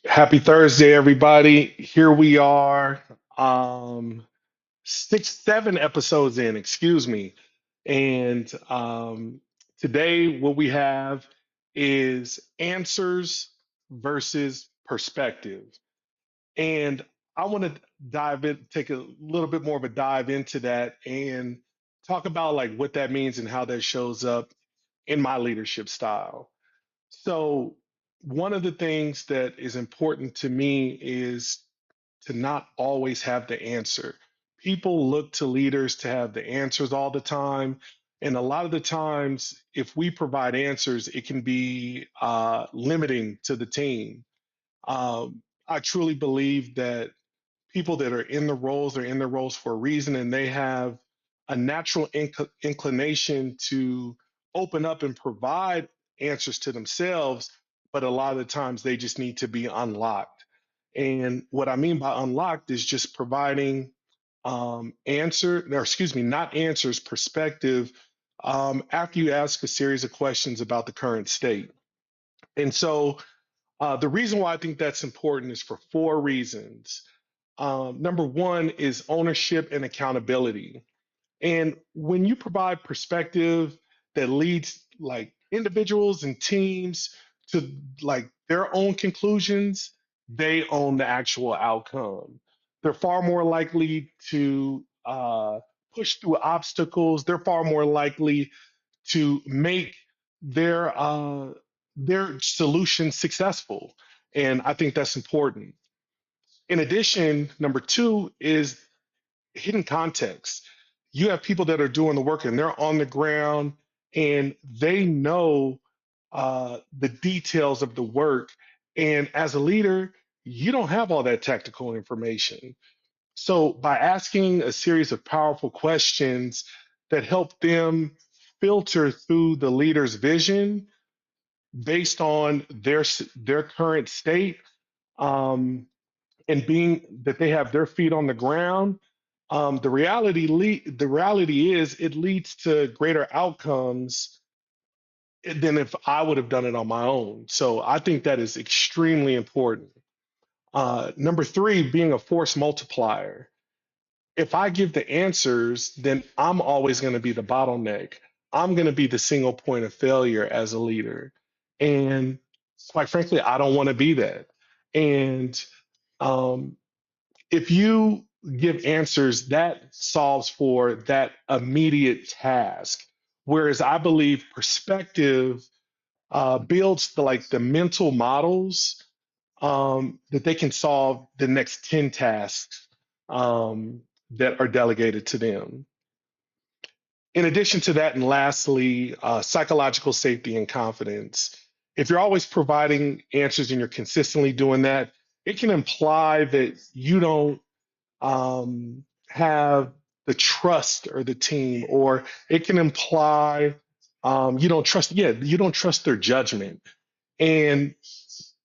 Happy Thursday, everybody. Here we are, um, 7 episodes in, excuse me. And today, what we have is answers versus perspective. And I want to dive in, take a little bit more of a dive into that and talk about like what that means and how that shows up in my leadership style. So, one of the things that is important to me is to not always have the answer. People look to leaders to have the answers all the time. And a lot of the times, if we provide answers, it can be limiting to the team. I truly believe that people that are in the roles are in the roles for a reason, and they have a natural inclination to open up and provide answers to themselves, but a lot of the times they just need to be unlocked. And what I mean by unlocked is just providing not answers, perspective, after you ask a series of questions about the current state. And so the reason why I think that's important is for four reasons. Number one is ownership and accountability. And when you provide perspective that leads like individuals and teams to like their own conclusions, they own the actual outcome. They're far more likely to push through obstacles. They're far more likely to make their uh, their solution successful. And I think that's important. In addition, number two is hidden context. You have people that are doing the work and they're on the ground and they know the details of the work. And as a leader, you don't have all that tactical information. So by asking a series of powerful questions that help them filter through the leader's vision based on their current state, um, and being that they have their feet on the ground, the reality is it leads to greater outcomes than if I would have done it on my own. So I think that is extremely important. Number three, being a force multiplier. If I give the answers, then I'm always going to be the bottleneck. I'm going to be the single point of failure as a leader. And quite frankly, I don't want to be that. And um, if you give answers, that solves for that immediate task. Whereas I believe perspective builds the mental models that they can solve the next 10 tasks that are delegated to them. In addition to that, and lastly, psychological safety and confidence. If you're always providing answers and you're consistently doing that, it can imply that you don't have the trust or the team, or it can imply you don't trust their judgment. And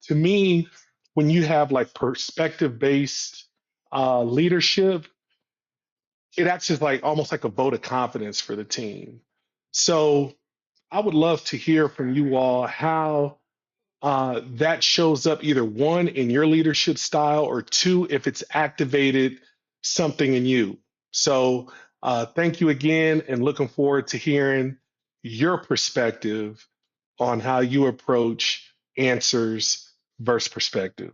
to me, when you have like perspective based leadership, it acts as like almost like a vote of confidence for the team. So I would love to hear from you all how that shows up either one in your leadership style or two if it's activated something in you. So thank you again and looking forward to hearing your perspective on how you approach answers versus perspective.